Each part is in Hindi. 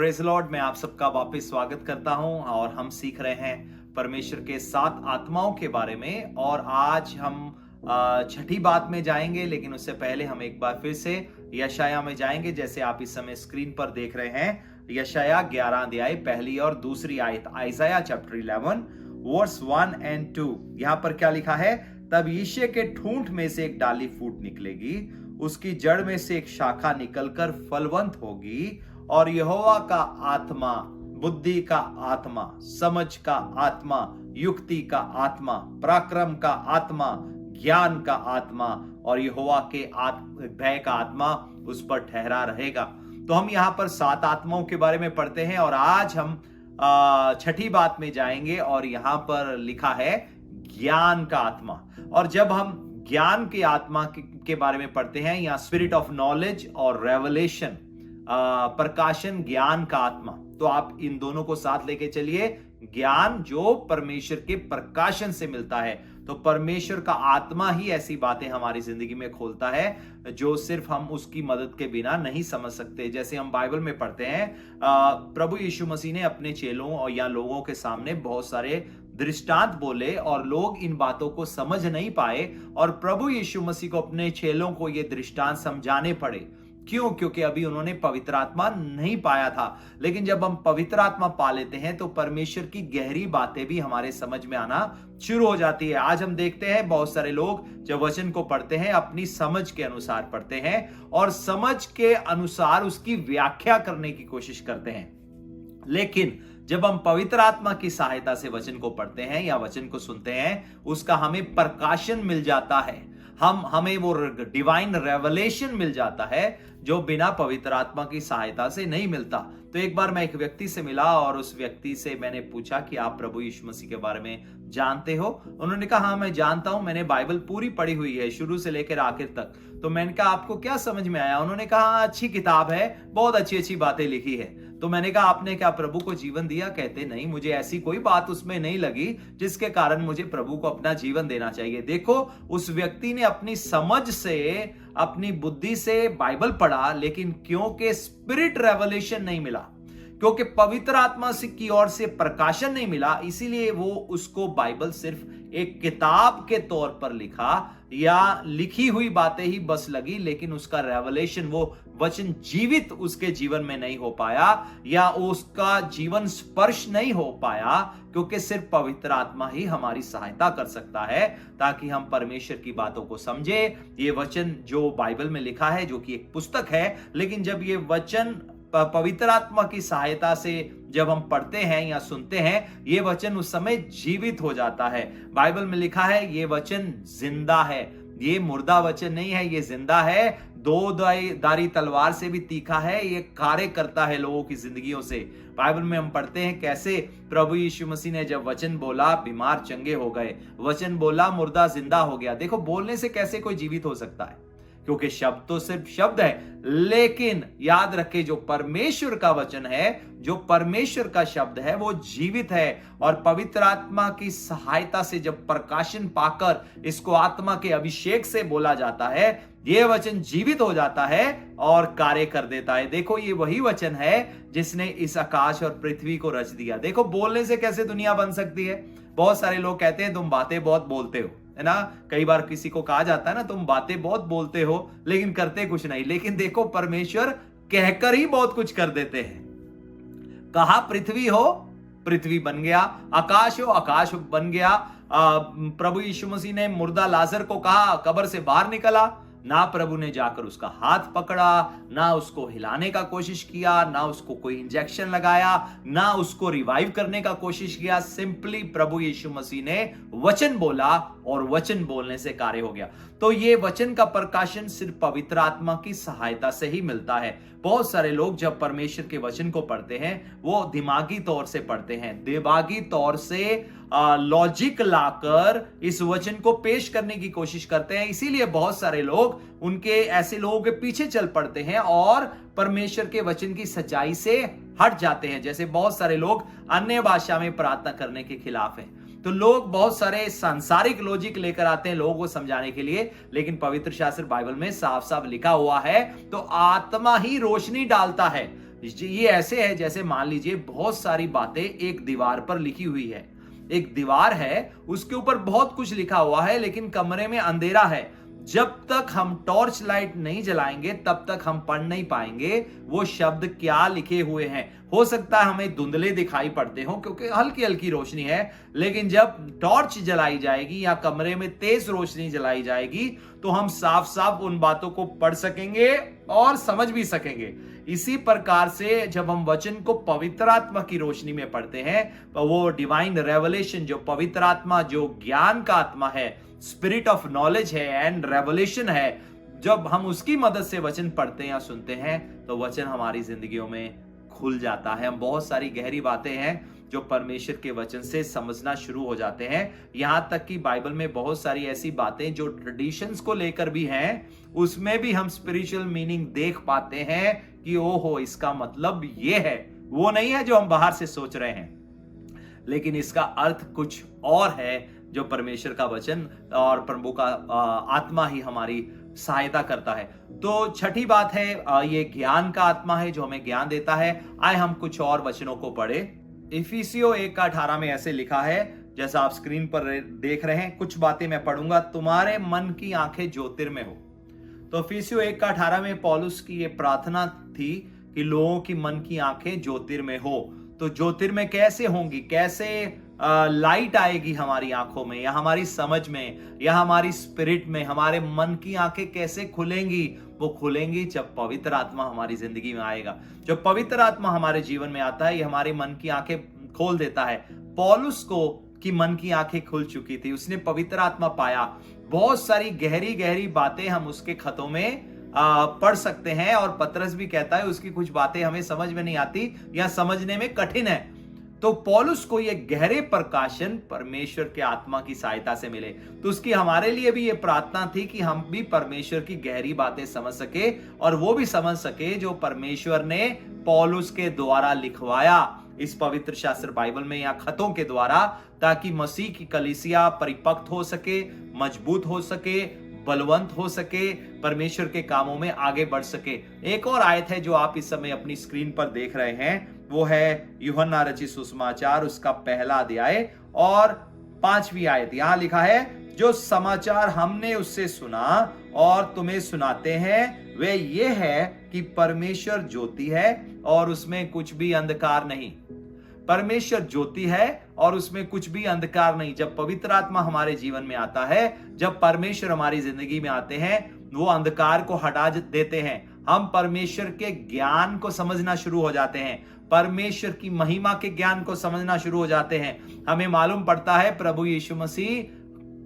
प्रेज लॉर्ड, मैं आप सबका वापस स्वागत करता हूं और हम सीख रहे हैं परमेश्वर के 7 आत्माओं के बारे में। और आज हम छठी बात में जाएंगे, लेकिन उससे पहले हम एक बार फिर से यशाया में जाएंगे। जैसे आप इस समय स्क्रीन पर देख रहे हैं, यशाया 11 अध्याय पहली और दूसरी आयत, आइजाया चैप्टर 11 वर्स 1 और 2। यहां पर क्या लिखा है? तब यिशै के ठूंठ में से एक डाली फूट निकलेगी, उसकी जड़ में से एक शाखा निकलकर फलवंत होगी, और यहोवा का आत्मा, बुद्धि का आत्मा, समझ का आत्मा, युक्ति का आत्मा, पराक्रम का आत्मा, ज्ञान का आत्मा और यहोवा के भय का आत्मा उस पर ठहरा रहेगा। तो हम यहां पर 7 आत्माओं के बारे में पढ़ते हैं और आज हम छठी बात में जाएंगे और यहां पर लिखा है ज्ञान का आत्मा। और जब हम ज्ञान के आत्मा के बारे में पढ़ते हैं, या स्पिरिट ऑफ नॉलेज और रेवलेशन, प्रकाशन, ज्ञान का आत्मा, तो आप इन दोनों को साथ लेके चलिए। ज्ञान जो परमेश्वर के प्रकाशन से मिलता है, तो परमेश्वर का आत्मा ही ऐसी बातें हमारी जिंदगी में खोलता है जो सिर्फ हम उसकी मदद के बिना नहीं समझ सकते। जैसे हम बाइबल में पढ़ते हैं, प्रभु यीशु मसीह ने अपने चेलों और या लोगों के सामने बहुत सारे दृष्टांत बोले और लोग इन बातों को समझ नहीं पाए, और प्रभु यीशु मसीह को अपने चेलों को ये दृष्टांत समझाने पड़े। क्यों? क्योंकि अभी उन्होंने पवित्र आत्मा नहीं पाया था। लेकिन जब हम पवित्र आत्मा पा लेते हैं तो परमेश्वर की गहरी बातें भी हमारे समझ में आना शुरू हो जाती है। आज हम देखते हैं बहुत सारे लोग जब वचन को पढ़ते हैं अपनी समझ के अनुसार पढ़ते हैं और समझ के अनुसार उसकी व्याख्या करने की कोशिश करते हैं। लेकिन जब हम पवित्र आत्मा की सहायता से वचन को पढ़ते हैं या वचन को सुनते हैं, उसका हमें प्रकाशन मिल जाता है, हमें वो डिवाइन रेवलेशन मिल जाता है जो बिना पवित्र आत्मा की सहायता से नहीं मिलता। तो एक बार मैं एक व्यक्ति से मिला और उस व्यक्ति से मैंने पूछा कि आप प्रभु यीशु मसीह के बारे में जानते हो? उन्होंने कहा हाँ मैं जानता हूं, मैंने बाइबल पूरी पढ़ी हुई है शुरू से लेकर आखिर तक। तो मैंने कहा आपको क्या समझ में आया? उन्होंने कहा अच्छी किताब है, बहुत अच्छी अच्छी बातें लिखी है। तो मैंने कहा आपने क्या प्रभु को जीवन दिया? कहते नहीं, मुझे ऐसी कोई बात उसमें नहीं लगी जिसके कारण मुझे प्रभु को अपना जीवन देना चाहिए। देखो, उस व्यक्ति ने अपनी समझ से, अपनी बुद्धि से बाइबल पढ़ा, लेकिन क्योंकि स्पिरिट रेवलेशन नहीं मिला, क्योंकि पवित्र आत्मा की ओर से प्रकाशन नहीं मिला, इसीलिए वो उसको बाइबल सिर्फ एक किताब के तौर पर लिखा या लिखी हुई बातें ही बस लगी, लेकिन उसका रेवलेशन, वो वचन जीवित उसके जीवन में नहीं हो पाया या उसका जीवन स्पर्श नहीं हो पाया, क्योंकि सिर्फ पवित्र आत्मा ही हमारी सहायता कर सकता है ताकि हम परमेश्वर की बातों को समझे। ये वचन जो बाइबल में लिखा है, जो कि एक पुस्तक है, लेकिन जब ये वचन पवित्र आत्मा की सहायता से जब हम पढ़ते हैं या सुनते हैं, ये वचन उस समय जीवित हो जाता है। बाइबल में लिखा है ये वचन जिंदा है, ये मुर्दा वचन नहीं है, ये जिंदा है, 2 धारी तलवार से भी तीखा है, ये कार्य करता है लोगों की जिंदगियों से। बाइबल में हम पढ़ते हैं कैसे प्रभु यीशु मसीह ने जब वचन बोला बीमार चंगे हो गए, वचन बोला मुर्दा जिंदा हो गया। देखो, बोलने से कैसे कोई जीवित हो सकता है? क्योंकि शब्द तो सिर्फ शब्द है, लेकिन याद रखें जो परमेश्वर का वचन है, जो परमेश्वर का शब्द है, वो जीवित है। और पवित्र आत्मा की सहायता से जब प्रकाशन पाकर इसको आत्मा के अभिषेक से बोला जाता है, ये वचन जीवित हो जाता है और कार्य कर देता है। देखो, ये वही वचन है जिसने इस आकाश और पृथ्वी को रच दिया। देखो, बोलने से कैसे दुनिया बन सकती है? बहुत सारे लोग कहते हैं तुम बातें बहुत बोलते हो, है ना? कई बार किसी को कहा जाता है ना, तुम बातें बहुत बोलते हो लेकिन करते कुछ नहीं। लेकिन देखो, परमेश्वर कहकर ही बहुत कुछ कर देते हैं। कहा पृथ्वी हो, पृथ्वी बन गया, आकाश हो, आकाश बन गया। प्रभु यीशु मसीह ने मुर्दा लाजर को कहा कब्र से बाहर निकला, ना प्रभु ने जाकर उसका हाथ पकड़ा, ना उसको हिलाने का कोशिश किया, ना उसको कोई इंजेक्शन लगाया, ना उसको रिवाइव करने का कोशिश किया। सिंपली प्रभु यीशु मसीह ने वचन बोला और वचन बोलने से कार्य हो गया। तो ये वचन का प्रकाशन सिर्फ पवित्र आत्मा की सहायता से ही मिलता है। बहुत सारे लोग जब परमेश्वर के वचन को पढ़ते हैं, वो दिमागी तौर से पढ़ते हैं, दिमागी तौर से लॉजिक लाकर इस वचन को पेश करने की कोशिश करते हैं। इसीलिए बहुत सारे लोग उनके ऐसे लोगों के पीछे चल पड़ते हैं और परमेश्वर के वचन की सच्चाई से हट जाते हैं। जैसे बहुत सारे लोग अन्य भाषा में प्रार्थना करने के खिलाफ हैं। तो लोग बहुत सारे सांसारिक लॉजिक लेकर आते हैं लोगों को समझाने के लिए, लेकिन पवित्र शास्त्र बाइबल में साफ साफ लिखा हुआ है, तो आत्मा ही रोशनी डालता है। ये ऐसे है जैसे मान लीजिए बहुत सारी बातें एक दीवार पर लिखी हुई है। एक दीवार है, उसके ऊपर बहुत कुछ लिखा हुआ है, लेकिन कमरे में अंधेरा है। जब तक हम टॉर्च लाइट नहीं जलाएंगे तब तक हम पढ़ नहीं पाएंगे वो शब्द क्या लिखे हुए हैं। हो सकता है हमें धुंधले दिखाई पड़ते हो क्योंकि हल्की हल्की रोशनी है, लेकिन जब टॉर्च जलाई जाएगी या कमरे में तेज रोशनी जलाई जाएगी तो हम साफ साफ उन बातों को पढ़ सकेंगे और समझ भी सकेंगे। इसी प्रकार से जब हम वचन को पवित्र आत्मा की रोशनी में पढ़ते हैं तो वो डिवाइन रेवलेशन, जो पवित्र आत्मा, जो ज्ञान का आत्मा है, स्पिरिट ऑफ नॉलेज है एंड रेवलेशन है, जब हम उसकी मदद से वचन पढ़ते हैं या सुनते हैं तो वचन हमारी जिंदगियों में खुल जाता है। हम बहुत सारी गहरी बातें हैं जो परमेश्वर के वचन से समझना शुरू हो जाते हैं। यहां तक कि बाइबल में बहुत सारी ऐसी बातें जो ट्रेडिशंस को लेकर भी हैं, उसमें भी हम स्पिरिचुअल मीनिंग देख पाते हैं कि ओहो, इसका मतलब ये है, वो नहीं है जो हम बाहर से सोच रहे हैं, लेकिन इसका अर्थ कुछ और है जो परमेश्वर का वचन और प्रभु का आत्मा ही हमारी सहायता करता है। तो छठी बात है, ये ज्ञान का आत्मा है जो हमें ज्ञान देता है। आए हम कुछ और वचनों को पढ़े। इफिसियों 1:18 में ऐसे लिखा है, जैसा आप स्क्रीन पर देख रहे हैं। कुछ बातें मैं पढ़ूंगा। तुम्हारे मन की आंखें ज्योतिर्मय हो। तो इफिसियों 1:18 में पौलुस की ये प्रार्थना थी कि लोगों की मन की आंखें ज्योतिर्मय हो। तो ज्योतिर्मय कैसे होंगी, कैसे लाइट आएगी हमारी आंखों में या हमारी समझ में या हमारी स्पिरिट में, हमारे मन की आंखें कैसे खुलेंगी? वो खुलेंगी जब पवित्र आत्मा हमारी जिंदगी में आएगा। जब पवित्र आत्मा हमारे जीवन में आता है, ये हमारी मन की आंखें खोल देता है। पौलुस को की मन की आंखें खुल चुकी थी, उसने पवित्र आत्मा पाया। बहुत सारी गहरी गहरी बातें हम उसके खतों में पढ़ सकते हैं, और पतरस भी कहता है उसकी कुछ बातें हमें समझ में नहीं आती या समझने में कठिन है। तो पौलुस को ये गहरे प्रकाशन परमेश्वर के आत्मा की सहायता से मिले। तो उसकी हमारे लिए भी ये प्रार्थना थी कि हम भी परमेश्वर की गहरी बातें समझ सके और वो भी समझ सके जो परमेश्वर ने पौलुस के द्वारा लिखवाया इस पवित्र शास्त्र बाइबल में या खतों के द्वारा, ताकि मसीह की कलीसिया परिपक्व हो सके, मजबूत हो सके, बलवंत हो सके, परमेश्वर के कामों में आगे बढ़ सके। एक और आयत है जो आप इस समय अपनी स्क्रीन पर देख रहे हैं, वो है यूहन्ना रचित सुसमाचार, उसका 1 अध्याय और 5वीं आयत। यहां लिखा है, जो समाचार हमने उससे सुना और तुम्हें सुनाते हैं वे ये है कि परमेश्वर ज्योति है और उसमें कुछ भी अंधकार नहीं। परमेश्वर ज्योति है और उसमें कुछ भी अंधकार नहीं। जब पवित्र आत्मा हमारे जीवन में आता है, जब परमेश्वर हमारी जिंदगी में आते हैं, वो अंधकार को हटा देते हैं। हम परमेश्वर के ज्ञान को समझना शुरू हो जाते हैं, परमेश्वर की महिमा के ज्ञान को समझना शुरू हो जाते हैं। हमें मालूम पड़ता है प्रभु यीशु मसीह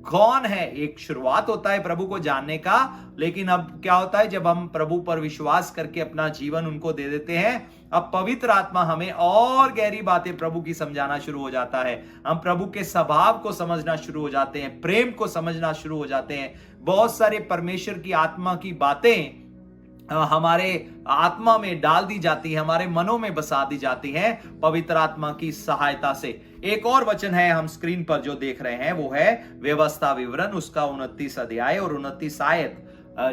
कौन है। एक शुरुआत होता है प्रभु को जानने का, लेकिन अब क्या होता है, जब हम प्रभु पर विश्वास करके अपना जीवन उनको दे देते हैं, अब पवित्र आत्मा हमें और गहरी बातें प्रभु की समझाना शुरू हो जाता है। हम प्रभु के स्वभाव को समझना शुरू हो जाते हैं, प्रेम को समझना शुरू हो जाते हैं। बहुत सारे परमेश्वर की आत्मा की बातें हमारे आत्मा में डाल दी जाती है, हमारे मनों में बसा दी जाती हैं पवित्र आत्मा की सहायता से। एक और वचन है हम स्क्रीन पर जो देख रहे हैं, वो है व्यवस्था विवरण, उसका 29 अध्याय और 29 आयत।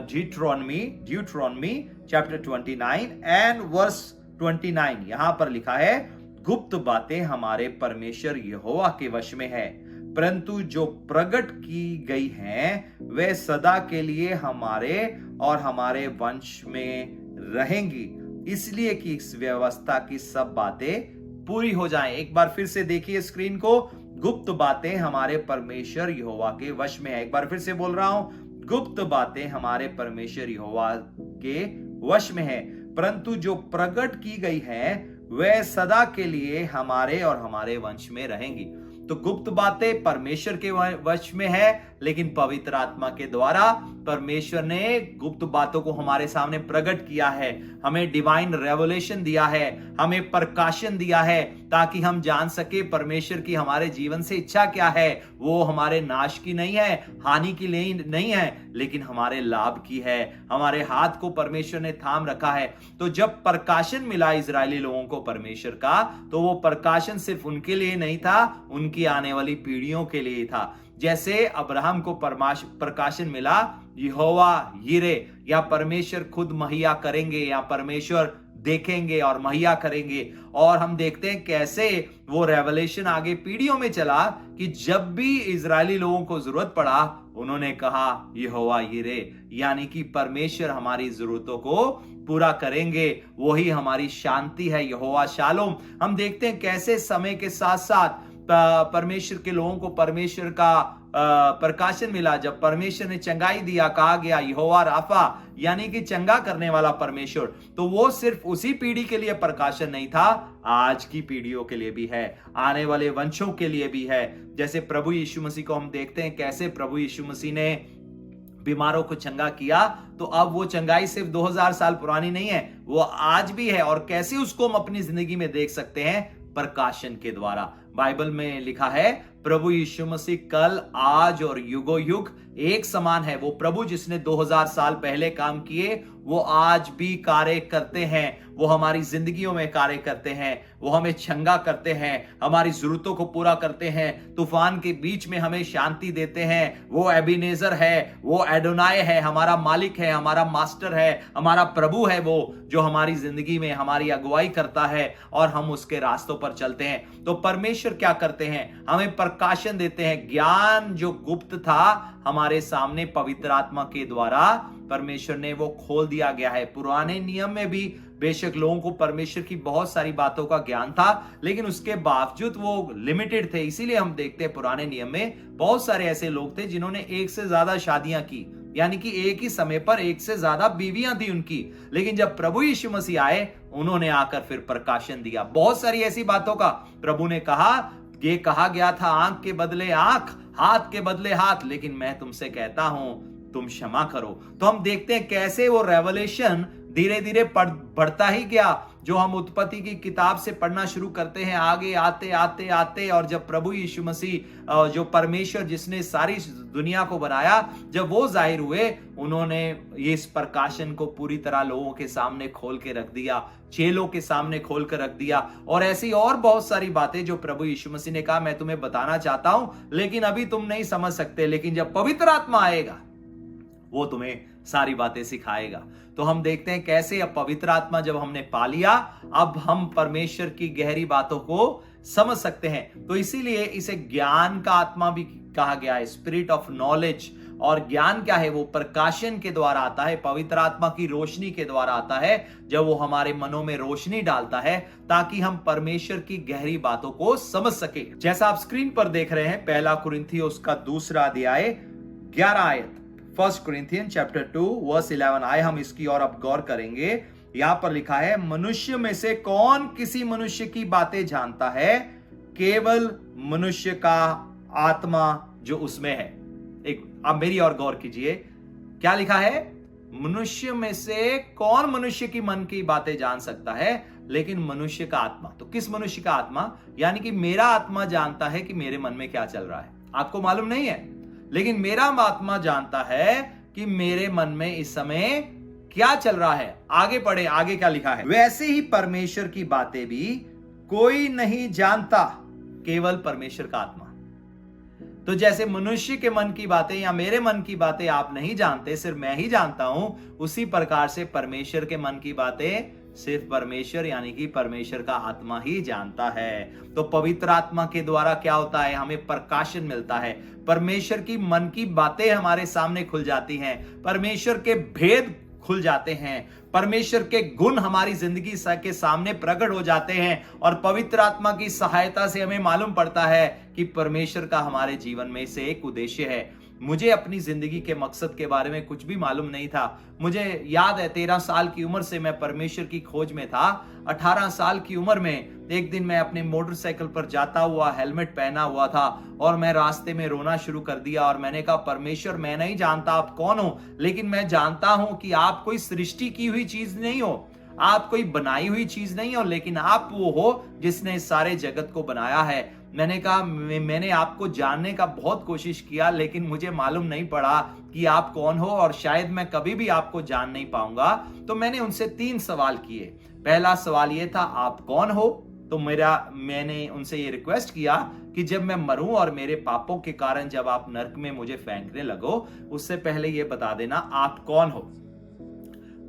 Deuteronomy chapter 29 and verse 29। यहां पर लिखा है, गुप्त बातें हमारे परमेश्वर यहोवा के वश में है, परंतु जो प्रकट की गई हैं वे सदा के लिए हमारे और हमारे वंश में रहेंगी, इसलिए कि इस व्यवस्था की सब बातें पूरी हो जाएं। एक बार फिर से देखिए स्क्रीन को, गुप्त बातें हमारे परमेश्वर यहोवा के वश में है। एक बार फिर से बोल रहा हूं, गुप्त बातें हमारे परमेश्वर यहोवा के वश में है, परंतु जो प्रकट की गई है वे सदा के लिए हमारे और हमारे वंश में रहेंगी। तो गुप्त बातें परमेश्वर के वश में है, लेकिन पवित्र आत्मा के द्वारा परमेश्वर ने गुप्त बातों को हमारे सामने प्रकट किया है, हमें डिवाइन रेवलेशन दिया है, हमें प्रकाशन दिया है, ताकि हम जान सके परमेश्वर की हमारे जीवन से इच्छा क्या है। वो हमारे नाश की नहीं है, हानि की नहीं है, लेकिन हमारे लाभ की है। हमारे हाथ को परमेश्वर ने थाम रखा है। तो जब प्रकाशन मिला इजरायली लोगों को परमेश्वर का, तो वो प्रकाशन सिर्फ उनके लिए नहीं था, उनकी आने वाली पीढ़ियों के लिए था। जैसे अब्राहम को प्रकाशन मिला, यहोवा यिरे, या परमेश्वर खुद मुहैया करेंगे, या परमेश्वर देखेंगे और मुहैया करेंगे। और हम देखते हैं कैसे वो रेवलेशन आगे पीढ़ियों में चला कि जब भी इजरायली लोगों को जरूरत पड़ा उन्होंने कहा यहोवा यिरे, यानी कि परमेश्वर हमारी जरूरतों को पूरा करेंगे, वही हमारी शांति है, यहोवा शालोम। हम देखते हैं कैसे समय के साथ साथ परमेश्वर के लोगों को परमेश्वर का प्रकाशन मिला। जब परमेश्वर ने चंगाई दिया, कहा गया यहोवा राफा, यानी कि चंगा करने वाला परमेश्वर। तो वो सिर्फ उसी पीढ़ी के लिए प्रकाशन नहीं था, आज की पीढ़ियों के लिए भी है, आने वाले वंशों के लिए भी है। जैसे प्रभु यीशु मसीह को हम देखते हैं कैसे प्रभु यीशु मसीह ने बीमारों को चंगा किया, तो अब वो चंगाई सिर्फ 2000 साल पुरानी नहीं है, वो आज भी है। और कैसे उसको हम अपनी जिंदगी में देख सकते हैं? प्रकाशन के द्वारा। बाइबल में लिखा है प्रभु यीशु मसीह कल, आज और युगो युग एक समान है। वो प्रभु जिसने 2000 साल पहले काम किए वो आज भी कार्य करते हैं, वो हमारी जिंदगियों में कार्य करते हैं, वो हमें चंगा करते हैं, हमारी जरूरतों को पूरा करते हैं, तूफान के बीच में हमें शांति देते हैं। वो एबिनेजर है, वो एडोनाय है, हमारा मालिक है, हमारा मास्टर है, हमारा प्रभु है, वो जो हमारी जिंदगी में हमारी अगुवाई करता है और हम उसके रास्तों पर चलते हैं। तो परमेश्वर क्या करते हैं? हमें प्रकाशन देते हैं। ज्ञान जो गुप्त था हमारे सामने पवित्र आत्मा के द्वारा परमेश्वर ने वो खोल दिया गया है। पुराने नियम में भी बेशक लोगों को परमेश्वर की बहुत सारी बातों का ज्ञान था, लेकिन उसके बावजूद वो लिमिटेड थे। इसीलिए हम देखते हैं पुराने नियम में बहुत सारे ऐसे लोग थे जिन्होंने एक से ज्यादा शादियां की, यानी कि एक ही समय पर एक से ज्यादा बीवियां थी उनकी। लेकिन जब प्रभु यीशु मसीह आए, उन्होंने आकर फिर प्रकाशन दिया। बहुत सारी ऐसी बातों का प्रभु ने कहा, ये कहा गया था आंख के बदले आंख, हाथ के बदले हाथ, लेकिन मैं तुमसे कहता हूं तुम क्षमा करो। तो हम देखते हैं कैसे वो रेवलेशन धीरे धीरे बढ़ता ही गया। जो हम उत्पत्ति की किताब से पढ़ना शुरू करते हैं, आगे आते आते आते, और जब प्रभु यीशु मसीह जो परमेश्वर जिसने सारी दुनिया को बनाया, जब वो जाहिर हुए, उन्होंने इस प्रकाशन को पूरी तरह लोगों के सामने खोल के रख दिया, चेलों के सामने खोल कर रख दिया। और ऐसी और बहुत सारी बातें जो प्रभु यीशु मसीह ने कहा मैं तुम्हें बताना चाहता हूं, लेकिन अभी तुम नहीं समझ सकते, लेकिन जब पवित्र आत्मा आएगा वो तुम्हें सारी बातें सिखाएगा। तो हम देखते हैं कैसे अब पवित्र आत्मा जब हमने पा लिया, अब हम परमेश्वर की गहरी बातों को समझ सकते हैं। तो इसीलिए इसे ज्ञान का आत्मा भी कहा गया है, स्पिरिट ऑफ नॉलेज। और ज्ञान क्या है? वो प्रकाशन के द्वारा आता है, पवित्र आत्मा की रोशनी के द्वारा आता है, जब वो हमारे मनों में रोशनी डालता है ताकि हम परमेश्वर की गहरी बातों को समझ सके। जैसा आप स्क्रीन पर देख रहे हैं, 1 कुरिन्थियों उसका 2 अध्याय 11 आयत, 1 Corinthians chapter 2 verse 11 आए, हम इसकी और अब गौर करेंगे। यहां पर लिखा है, मनुष्य में से कौन किसी मनुष्य की बातें जानता है? केवल मनुष्य का आत्मा जो उसमें है। एक अब मेरी और गौर कीजिए, क्या लिखा है? मनुष्य में से कौन मनुष्य की मन की बातें जान सकता है? लेकिन मनुष्य का आत्मा। तो किस मनुष्य का आत्मा? यानी कि मेरा आत्मा जानता है कि मेरे मन में क्या चल रहा है। आपको मालूम नहीं है, लेकिन मेरा आत्मा जानता है कि मेरे मन में इस समय क्या चल रहा है। आगे पढ़े, आगे क्या लिखा है? वैसे ही परमेश्वर की बातें भी कोई नहीं जानता, केवल परमेश्वर का आत्मा। तो जैसे मनुष्य के मन की बातें या मेरे मन की बातें आप नहीं जानते, सिर्फ मैं ही जानता हूं, उसी प्रकार से परमेश्वर के मन की बातें सिर्फ परमेश्वर यानी कि परमेश्वर का आत्मा ही जानता है। तो पवित्र आत्मा के द्वारा क्या होता है? हमें प्रकाशन मिलता है, परमेश्वर की मन की बातें हमारे सामने खुल जाती हैं, परमेश्वर के भेद खुल जाते हैं, परमेश्वर के गुण हमारी जिंदगी के सामने प्रकट हो जाते हैं। और पवित्र आत्मा की सहायता से हमें मालूम पड़ता है कि परमेश्वर का हमारे जीवन में से एक उद्देश्य है। मुझे अपनी जिंदगी के मकसद के बारे में कुछ भी मालूम नहीं था। मुझे याद है 13 साल की उम्र से मैं परमेश्वर की खोज में था। 18 साल की उम्र में एक दिन मैं अपने मोटरसाइकिल पर जाता हुआ, हेलमेट पहना हुआ था, और मैं रास्ते में रोना शुरू कर दिया और मैंने कहा, परमेश्वर मैं नहीं जानता आप कौन हो, लेकिन मैं जानता हूं कि आप कोई सृष्टि की हुई चीज नहीं हो, आप कोई बनाई हुई चीज नहीं हो, लेकिन आप वो हो जिसने सारे जगत को बनाया है। मैंने कहा मैंने आपको जानने का बहुत कोशिश किया, लेकिन मुझे मालूम नहीं पड़ा कि आप कौन हो, और शायद मैं कभी भी आपको जान नहीं पाऊंगा। तो मैंने उनसे 3 सवाल किए। पहला सवाल ये था, आप कौन हो? तो मैंने उनसे ये रिक्वेस्ट किया कि जब मैं मरूं और मेरे पापों के कारण जब आप नरक में मुझे फेंकने लगो, उससे पहले ये बता देना आप कौन हो।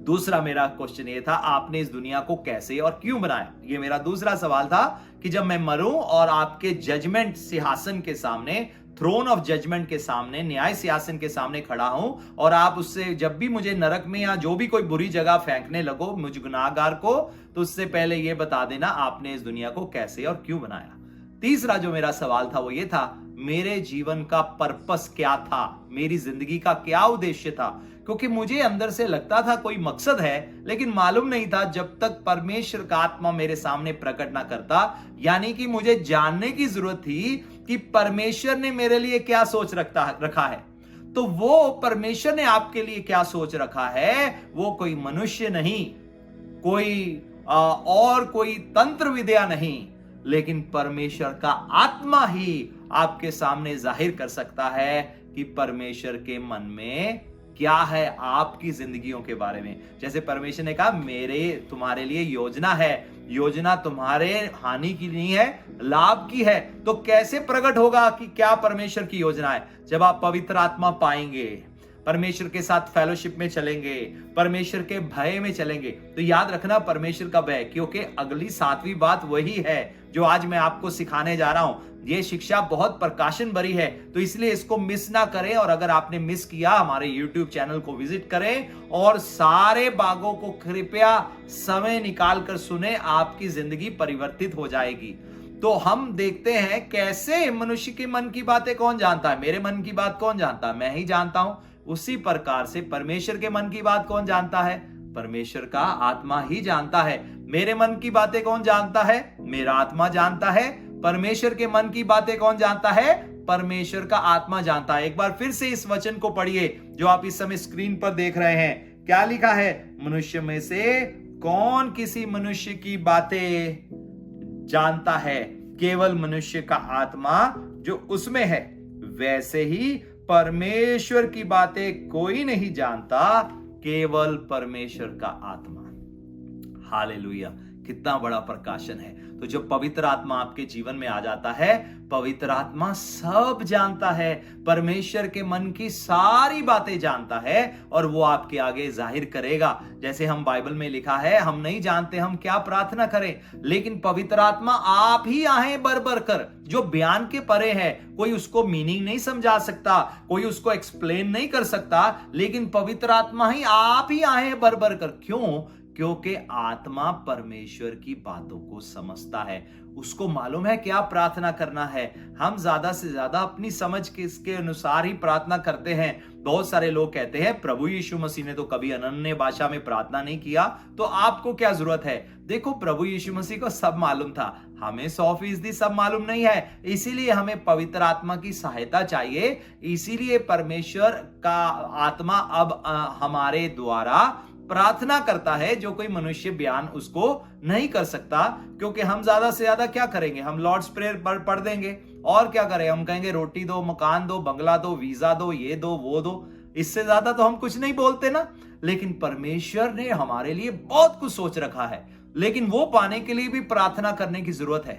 दूसरा मेरा क्वेश्चन ये था, आपने इस दुनिया को कैसे और क्यों बनाया? ये मेरा दूसरा सवाल था कि जब मैं मरूं और आपके जजमेंट सिंहासन के सामने, थ्रोन ऑफ जजमेंट के सामने, न्याय सिंहासन के सामने खड़ा हूं और आप उससे जब भी मुझे नरक में या जो भी कोई बुरी जगह फेंकने लगो मुझ गुनाहगार को, तो उससे पहले यह बता देना आपने इस दुनिया को कैसे और क्यों बनाया। तीसरा जो मेरा सवाल था वो ये था, मेरे जीवन का पर्पस क्या था, मेरी जिंदगी का क्या उद्देश्य था? क्योंकि मुझे अंदर से लगता था कोई मकसद है, लेकिन मालूम नहीं था जब तक परमेश्वर का आत्मा मेरे सामने प्रकट ना करता। यानी कि मुझे जानने की जरूरत थी कि परमेश्वर ने मेरे लिए क्या सोच रखा है। तो वो परमेश्वर ने आपके लिए क्या सोच रखा है, वो कोई मनुष्य नहीं, कोई और कोई तंत्र विद्या नहीं, लेकिन परमेश्वर का आत्मा ही आपके सामने जाहिर कर सकता है कि परमेश्वर के मन में क्या है आपकी जिंदगियों के बारे में। जैसे परमेश्वर ने कहा, मेरे तुम्हारे लिए योजना है, योजना तुम्हारे हानि की नहीं है, लाभ की है। तो कैसे प्रकट होगा कि क्या परमेश्वर की योजना है? जब आप पवित्र आत्मा पाएंगे, परमेश्वर के साथ फेलोशिप में चलेंगे, परमेश्वर के भय में चलेंगे। तो याद रखना परमेश्वर का भय, क्योंकि अगली 7वीं बात वही है जो आज मैं आपको सिखाने जा रहा हूं। ये शिक्षा बहुत प्रकाशन भरी है, तो इसलिए इसको मिस ना करें। और अगर आपने मिस किया, हमारे YouTube चैनल को विजिट करें और सारे भागों को कृपया समय निकाल कर सुने, आपकी जिंदगी परिवर्तित हो जाएगी। तो हम देखते हैं कैसे मनुष्य के मन की बातें कौन जानता है। मेरे मन की बात कौन जानता है? मैं ही जानता हूं। उसी प्रकार से परमेश्वर के मन की बात कौन जानता है? परमेश्वर का आत्मा ही जानता है। मेरे मन की बातें कौन जानता है? मेरा आत्मा जानता है। परमेश्वर के मन की बातें कौन जानता है? परमेश्वर का आत्मा जानता है। एक बार फिर से इस वचन को पढ़िए जो आप इस समय स्क्रीन पर देख रहे हैं। क्या लिखा है? मनुष्य में से कौन किसी मनुष्य की बातें जानता है? केवल मनुष्य का आत्मा जो उसमें है। वैसे ही परमेश्वर की बातें कोई नहीं जानता, केवल परमेश्वर का आत्मा। हालेलुया, कितना बड़ा प्रकाशन है। तो जब पवित्र आत्मा आपके जीवन में आ जाता है, पवित्र आत्मा सब जानता है, परमेश्वर के मन की सारी बातें जानता है और वो आपके आगे जाहिर करेगा। जैसे हम बाइबल में लिखा है, हम नहीं जानते हम क्या प्रार्थना करें, लेकिन पवित्र आत्मा आप ही आहें भर भर कर, जो बयान के परे है। कोई उसको मीनिंग नहीं समझा सकता, कोई उसको एक्सप्लेन नहीं कर सकता, लेकिन पवित्र आत्मा ही आप ही आहें भर भर कर। क्यों? क्योंकि आत्मा परमेश्वर की बातों को समझता है, उसको मालूम है क्या प्रार्थना करना है। हम ज्यादा से ज्यादा अपनी समझ के इसके अनुसार ही प्रार्थना करते हैं। बहुत सारे लोग कहते हैं प्रभु यीशु मसीह ने तो कभी अनन्य भाषा में प्रार्थना नहीं किया, तो आपको क्या जरूरत है? देखो, प्रभु यीशु मसीह को सब मालूम था, हमें 100% सब मालूम नहीं है। इसीलिए हमें पवित्र आत्मा की सहायता चाहिए। इसीलिए परमेश्वर का आत्मा अब हमारे द्वारा प्रार्थना करता है, जो कोई मनुष्य बयान उसको नहीं कर सकता। क्योंकि हम ज्यादा से ज्यादा क्या करेंगे? हम लॉर्ड्स प्रेयर पढ़ देंगे और क्या करें? हम कहेंगे रोटी दो, मकान दो, बंगला दो, वीजा दो, ये दो, वो दो। इससे ज्यादा तो हम कुछ नहीं बोलते ना। लेकिन परमेश्वर ने हमारे लिए बहुत कुछ सोच रखा है, लेकिन वो पाने के लिए भी प्रार्थना करने की जरूरत है।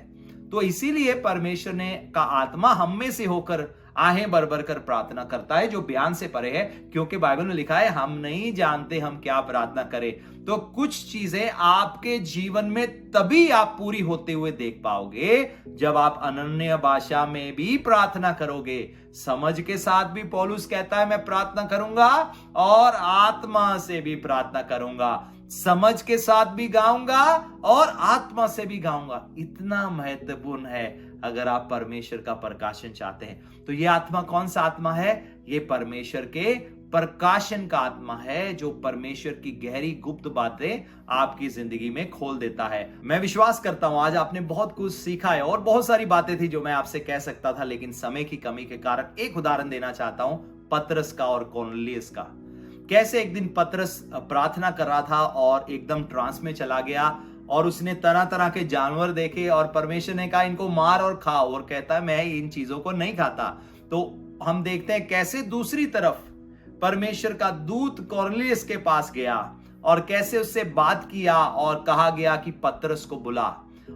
तो इसीलिए परमेश्वर ने का आत्मा हम में से होकर आहें भर भर कर प्रार्थना करता है, जो बयान से परे है। क्योंकि बाइबल में लिखा है, हम नहीं जानते हम क्या प्रार्थना करें। तो कुछ चीजें आपके जीवन में तभी आप पूरी होते हुए देख पाओगे जब आप अनन्य भाषा में भी प्रार्थना करोगे। समझ के साथ भी पौलुस कहता है, मैं प्रार्थना करूंगा और आत्मा से भी प्रार्थना करूंगा, समझ के साथ भी गाऊंगा और आत्मा से भी गाऊंगा। इतना महत्वपूर्ण है अगर आप परमेश्वर का प्रकाशन चाहते हैं। तो ये आत्मा कौन सा आत्मा है? ये परमेश्वर के प्रकाशन का आत्मा है, जो परमेश्वर की गहरी गुप्त बातें आपकी जिंदगी में खोल देता है। मैं विश्वास करता हूं आज आपने बहुत कुछ सीखा है, और बहुत सारी बातें थी जो मैं आपसे कह सकता था, लेकिन समय की कमी के कारण एक उदाहरण देना चाहता हूं, पतरस का और कॉर्नेलियस का। कैसे एक दिन पतरस प्रार्थना कर रहा था और एकदम ट्रांस में चला गया और उसने तरह तरह के जानवर देखे और परमेश्वर ने कहा इनको मार और खा, और कहता है मैं इन चीजों को नहीं खाता। तो हम देखते हैं कैसे दूसरी तरफ परमेश्वर का दूत कॉर्नेलियस के पास गया और कैसे उससे बात किया और कहा गया कि पतरस को बुला।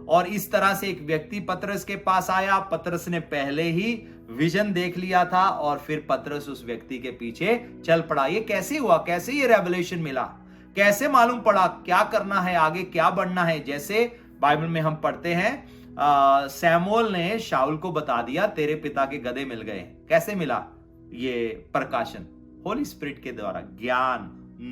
और इस तरह से एक व्यक्ति पतरस के पास आया। पतरस ने पहले ही विजन देख लिया था और फिर पतरस उस व्यक्ति के पीछे चल पड़ा। ये कैसे हुआ? कैसे ये रेवलेशन मिला? कैसे मालूम पड़ा क्या करना है, आगे क्या बढ़ना है? जैसे बाइबल में हम पढ़ते हैं सैमुअल ने शाऊल को बता दिया तेरे पिता के गधे मिल गए। कैसे मिला ये प्रकाशन? होली स्पिरिट के द्वारा। ज्ञान,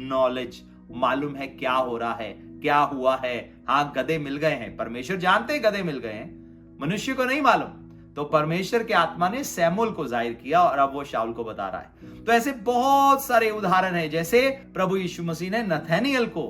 नॉलेज, मालूम है क्या हो रहा है, क्या हुआ है। हाँ, गधे मिल गए हैं, परमेश्वर जानते हैं गधे मिल गए हैं, मनुष्य को नहीं मालूम। तो परमेश्वर के आत्मा ने सैमुअल को जाहिर किया और अब वो शाऊल को बता रहा है। तो ऐसे बहुत सारे उदाहरण हैं। जैसे प्रभु यीशु मसीह ने नथानिएल को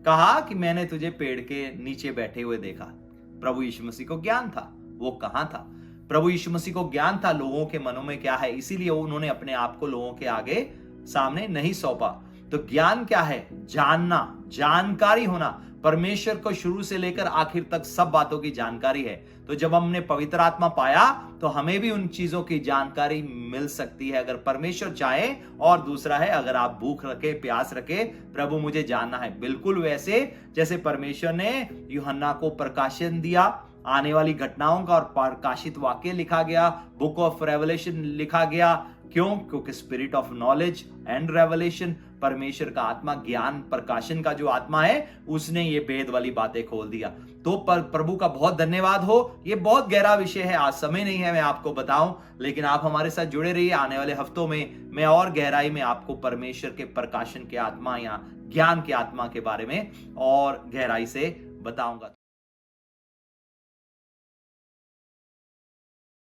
कहा कि मैंने तुझे पेड़ के नीचे बैठे हुए देखा। प्रभु यीशु मसीह को ज्ञान था, वो कहां था? प्रभु यीशु मसीह को ज्ञान था लोगों के मनों में क्या है, इसीलिए उन्होंने अपने आप को लोगों के आगे सामने नहीं सौंपा। तो ज्ञान क्या है? जानना, जानकारी होना। परमेश्वर को शुरू से लेकर आखिर तक सब बातों की जानकारी है। तो जब हमने पवित्र आत्मा पाया तो हमें भी उन चीजों की जानकारी मिल सकती है अगर परमेश्वर चाहे। और दूसरा है, अगर आप भूख रखे, प्यास रखे, प्रभु मुझे जानना है, बिल्कुल वैसे जैसे परमेश्वर ने यूहन्ना को प्रकाशन दिया आने वाली घटनाओं का और प्रकाशित वाक्य लिखा गया, बुक ऑफ रेवलेशन लिखा गया। क्यों? क्योंकि spirit of knowledge and revelation, परमेश्वर का आत्मा, ज्ञान प्रकाशन का जो आत्मा है, उसने ये भेद वाली बातें खोल दिया। तो प्रभु का बहुत धन्यवाद हो। ये बहुत गहरा विषय है, आज समय नहीं है मैं आपको बताऊं, लेकिन आप हमारे साथ जुड़े रहिए। आने वाले हफ्तों में मैं और गहराई में आपको परमेश्वर के प्रकाशन के आत्मा या ज्ञान के आत्मा के बारे में और गहराई से बताऊंगा।